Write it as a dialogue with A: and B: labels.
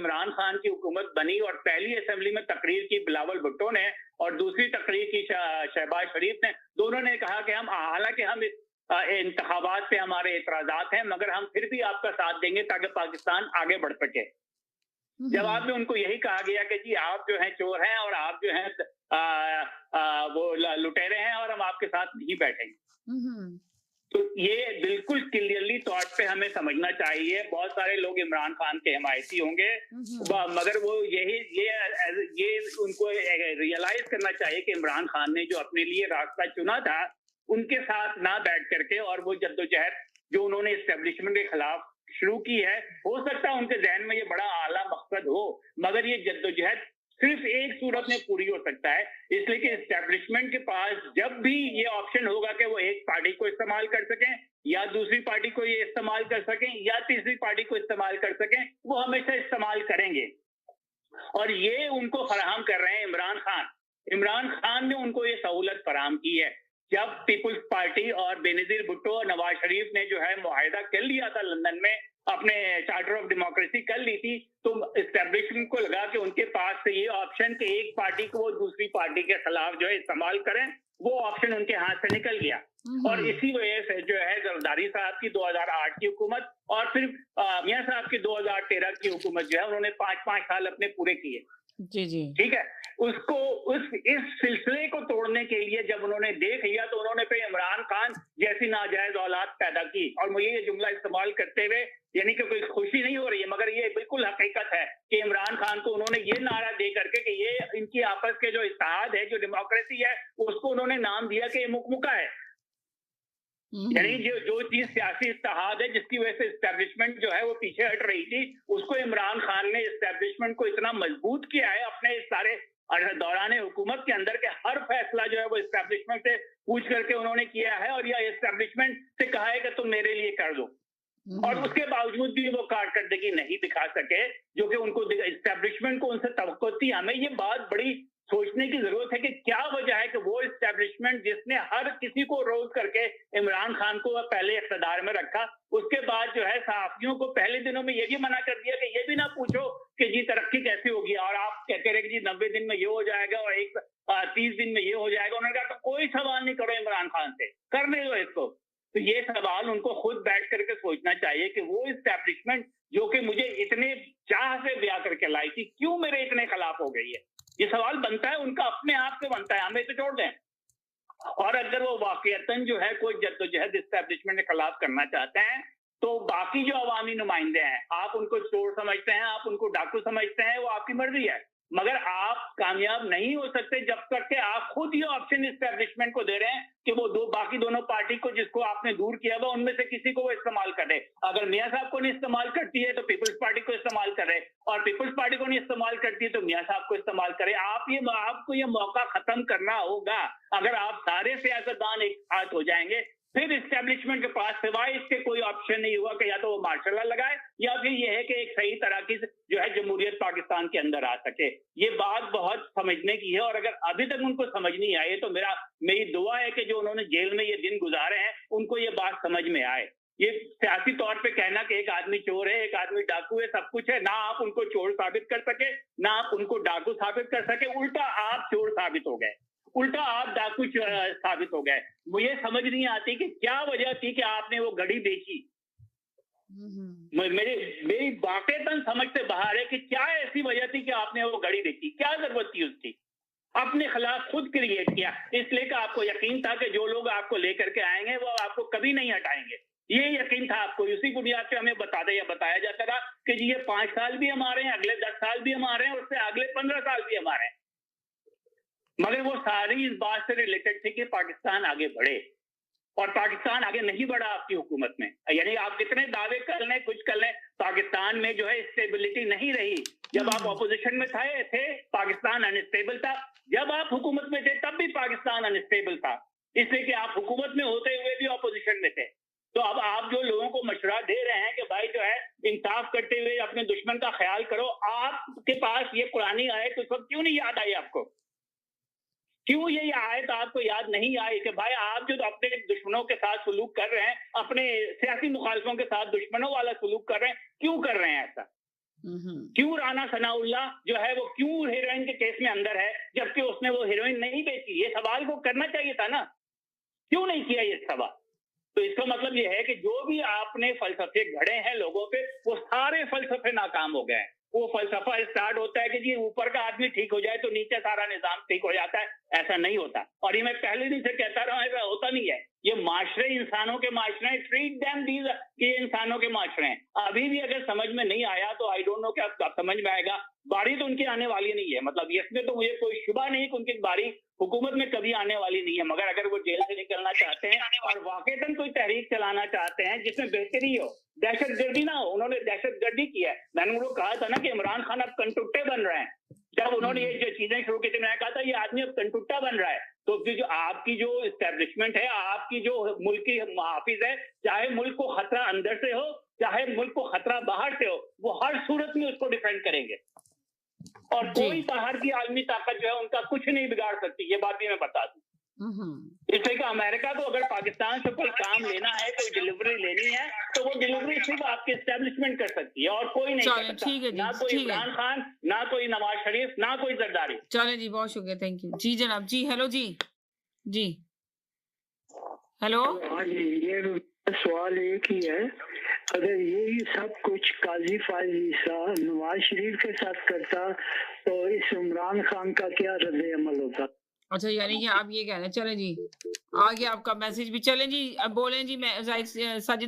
A: इमरान खान की हुकूमत बनी और पहली असेंबली में तकरीर की बिलावल भुट्टो ने और दूसरी तकरीर की शहबाज शरीफ ने, दोनों ने कहा कि हम, हालांकि हम इस इंतखाबात पे हमारे एतराजात हैं, मगर हम फिर भी आपका साथ देंगे ताकि पाकिस्तान आगे बढ़ सके। जवाब में उनको यही कहा गया कि जी आप जो हैं चोर हैं और आप जो हैं वो लुटेरे हैं और हम आपके साथ नहीं बैठेंगे। तो ये बिल्कुल क्लियरली तौर पे हमें समझना चाहिए। बहुत सारे लोग इमरान खान के हिमायती होंगे, मगर वो ये उनको रियलाइज करना चाहिए कि इमरान खान ने जो अपने लिए रास्ता चुना था, उनके साथ ना बैठ करके और वो जद्दोजहद जो उन्होंने इस्टेब्लिशमेंट के खिलाफ शुरू की है, हो सकता है उनके जहन में ये बड़ा आला मकसद हो, मगर ये जद्दोजहद सिर्फ एक सूरत में पूरी हो सकता है, इसलिए कि एस्टेब्लिशमेंट के पास जब भी ये ऑप्शन होगा कि वो एक पार्टी को इस्तेमाल कर सकें या दूसरी पार्टी को ये इस्तेमाल कर सकें या तीसरी पार्टी को इस्तेमाल कर सकें, वो हमेशा इस्तेमाल करेंगे। और ये उनको फराहम कर रहे हैं इमरान खान ने उनको ये सहूलत फराहम की है। जब पीपुल्स पार्टी और बेनजीर भुट्टो और नवाज शरीफ ने जो है मुआहिदा कर लिया था लंदन में, अपने चार्टर ऑफ डेमोक्रेसी कर ली थी, तो इस्टेब्लिशमेंट को लगा कि उनके पास से ये ऑप्शन कि एक पार्टी को वो दूसरी पार्टी के खिलाफ जो है इस्तेमाल करें, वो ऑप्शन उनके हाथ से निकल गया। और इसी वजह से जो है जरदारी साहब की 2008 की हुकूमत और फिर मियां साहब की 2013 की हुकूमत जो है, उन्होंने 5-5 साल अपने पूरे किए।
B: जी जी,
A: ठीक है। उसको इस सिलसिले को तोड़ने के लिए जब उन्होंने देख लिया, तो उन्होंने फिर इमरान खान जैसी नाजायज औलाद पैदा की। और मुझे ये जुमला इस्तेमाल करते हुए यानी कि कोई खुशी नहीं हो रही है, मगर ये बिल्कुल हकीकत है कि इमरान खान को उन्होंने ये नारा दे करके कि ये इनकी आपस के जो इत्तेहाद है, जो डेमोक्रेसी है, उसको उन्होंने नाम दिया कि ये मुकमुका है। यानी जो चीज सियासी इत्तेहाद है जिसकी वजह से एस्टेब्लिशमेंट जो है वो पीछे हट रही थी, उसको इमरान खान ने एस्टेब्लिशमेंट को इतना मजबूत किया है अपने इस सारे दौरान हुकूमत के अंदर के हर फैसला जो है वो एस्टेब्लिशमेंट से पूछ करके उन्होंने किया है और या एस्टेब्लिशमेंट से कहा है कि तुम मेरे लिए कर दो। और उसके बावजूद भी वो कारकर्दगी नहीं दिखा सके जो कि उनको एस्टेब्लिशमेंट को उनसे तवक्को थी। हमें ये बात बड़ी सोचने की जरूरत है कि क्या वजह है कि वो एस्टेब्लिशमेंट जिसने हर किसी को रोज करके इमरान खान को पहले इख्तिदार में रखा, उसके बाद जो है सहाफियों को पहले दिनों में ये भी मना कर दिया कि ये भी ना पूछो कि जी तरक्की कैसी होगी, और आप कहते रहे कि जी 90 दिन में ये हो जाएगा और 30 दिन में ये हो जाएगा। उन्होंने कहा तो कोई सवाल नहीं करो इमरान खान से, करने दो इसको। तो ये सवाल उनको खुद बैठ करके सोचना चाहिए कि वो एस्टेब्लिशमेंट जो कि मुझे इतने चाह से ब्याह करके लाई थी, क्यों मेरे इतने खिलाफ हो गई है? ये सवाल बनता है, उनका अपने आप से बनता है, हमें तो छोड़ दें। और अगर वो वाकईतन जो है कोई जद्दोजहद एस्टेब्लिशमेंट के खिलाफ करना चाहते हैं, तो बाकी जो अवामी नुमाइंदे हैं, आप उनको चोर समझते हैं, आप उनको डाकू समझते हैं, वो आपकी मर्जी है, मगर आप कामयाब नहीं हो सकते जब तक कि आप खुद ये ऑप्शन एस्टेब्लिशमेंट को दे रहे हैं कि वो बाकी दोनों पार्टी को जिसको आपने दूर किया हुआ उनमें से किसी को वो इस्तेमाल करे। अगर मियां साहब को नहीं इस्तेमाल करती है तो पीपल्स पार्टी को इस्तेमाल करे, और पीपल्स पार्टी को नहीं इस्तेमाल करती है तो मियां साहब को इस्तेमाल करे। आपको ये मौका खत्म करना होगा। अगर आप सारे सियासतदान एक साथ हो जाएंगे, फिर एस्टेब्लिशमेंट के पास सिवाय इसके कोई ऑप्शन नहीं हुआ कि या तो वो मार्शल लॉ लगाए या फिर ये है कि एक सही तरह की जो है जमहूरियत पाकिस्तान के अंदर आ सके। ये बात बहुत समझने की है, और अगर अभी तक उनको समझ नहीं आई तो मेरी दुआ है कि जो उन्होंने जेल में ये दिन गुजारे हैं उनको ये बात समझ में आए। ये सियासी तौर पे कहना कि एक आदमी चोर है, एक आदमी डाकू है, सब कुछ है, ना आप उनको चोर साबित कर सके, ना आप उनको डाकू साबित कर सके, उल्टा आप चोर साबित हो गए, उल्टा आप डाकू साबित हो गए। मुझे समझ नहीं आती कि क्या वजह थी कि आपने वो घड़ी बेची। मेरी वाकईतन समझ से बाहर है कि क्या ऐसी वजह थी कि आपने वो घड़ी बेची, क्या जरूरत थी उसकी? अपने खिलाफ खुद क्रिएट किया, इसलिए कि आपको यकीन था कि जो लोग आपको लेकर के आएंगे वो आपको कभी नहीं हटाएंगे। ये यकीन था आपको, उसी बुनियाद पे हमें बताया जाता था कि जी ये 5 साल भी हमारे हैं, अगले 10 साल भी हमारे हैं, उससे अगले 15 साल भी हमारे हैं। मगर वो सारी इस बात से रिलेटेड थी कि पाकिस्तान आगे बढ़े, और पाकिस्तान आगे नहीं बढ़ा आपकी हुकूमत में। यानी आप कितने दावे कर लें, कुछ कर लें, पाकिस्तान में जो है स्टेबिलिटी नहीं रही। जब आप ऑपोजिशन में थे पाकिस्तान अनस्टेबल था, जब आप हुकूमत में थे तब भी पाकिस्तान अनस्टेबल था, इसलिए कि आप हुकूमत में होते हुए भी ऑपोजिशन में थे। तो अब आप जो लोगों को मशवरा दे रहे हैं कि भाई जो है इंसाफ करते हुए अपने दुश्मन का ख्याल करो, आपके पास ये पुरानी आयत उस वक्त क्यों नहीं याद आई आपको? क्यों ये आयत आपको याद नहीं आई कि भाई आप जो अपने दुश्मनों के साथ सलूक कर रहे हैं, अपने सियासी मुखालिफों के साथ दुश्मनों वाला सलूक कर रहे हैं, क्यों कर रहे हैं ऐसा? क्यों राना सनाउल्लाह जो है वो क्यों हीरोइन के केस में अंदर है जबकि उसने वो हीरोइन नहीं बेची? ये सवाल को करना चाहिए था ना, क्यों नहीं किया ये सवाल? तो इसका मतलब ये है कि जो भी आपने फलसफे गढ़े हैं लोगों पे, वो सारे फलसफे नाकाम हो गए हैं। वो फलसफा स्टार्ट होता है कि जी ऊपर का आदमी ठीक हो जाए तो नीचे सारा निजाम ठीक हो जाता है, ऐसा नहीं होता। और ये मैं पहले दिन से कहता रहा हूं, ऐसा होता नहीं है। ये माशरे इंसानों के माशरे हैं, ट्रीट देम दीज, ये इंसानों के माशरे हैं। अभी भी अगर समझ में नहीं आया तो आई डोंट नो क्या समझ में आएगा। बारी तो उनकी आने वाली नहीं है, मतलब इसमें तो मुझे कोई शुबा नहीं कि उनकी बारी हुकूमत में कभी आने वाली नहीं है। मगर अगर वो जेल से निकलना चाहते हैं और वाकईतन कोई तहरीक चलाना चाहते हैं जिसमें बेहतरी हो, दहशतगर्दी ना हो, उन्होंने दहशतगर्दी की है। मैंने उनको कहा था ना कि इमरान खान अब कंटुट्टे बन रहे हैं। जब उन्होंने ये जो चीजें शुरू की थी, मैंने कहा था ये आदमी अब कंटुट्टा बन रहा है। तो फिर जो आपकी जो इस्टेब्लिशमेंट है, आपकी जो मुल्क की मुहाफिज है, चाहे मुल्क को खतरा अंदर से हो, चाहे मुल्क को खतरा बाहर से हो, वो हर सूरत में उसको डिफेंड करेंगे। और कोई बाहर की आलमी ताकत जो है उनका कुछ नहीं बिगाड़ सकती, ये बात भी मैं बता दूं। इसलिए कि अमेरिका को अगर पाकिस्तान से कोई काम लेना है, कोई डिलीवरी लेनी है, तो वो डिलीवरी सिर्फ आपकी एस्टेब्लिशमेंट कर सकती है और कोई नहीं कर सकता।
B: ठीक है जी,
A: ना कोई
B: ठीक है।
A: इमरान खान, ना कोई नवाज शरीफ, ना कोई जरदारी।
B: चलें जी, बहुत शुक्रिया, थैंक यू। जी जनाब, जी हेलो जी। जी। हेलो?
C: हाँ जी, ये सवाल एक ही है, अगर यही सब कुछ काजी फाइज ईसा नवाज शरीफ के साथ करता तो इस इमरान खान का क्या रद्द अमल होता?
B: अच्छा, यानी कि आप ये कह रहे हैं, चलें जी। आ गया आपका मैसेज भी। चलें जी, अब बोलें जी, मैं साजिद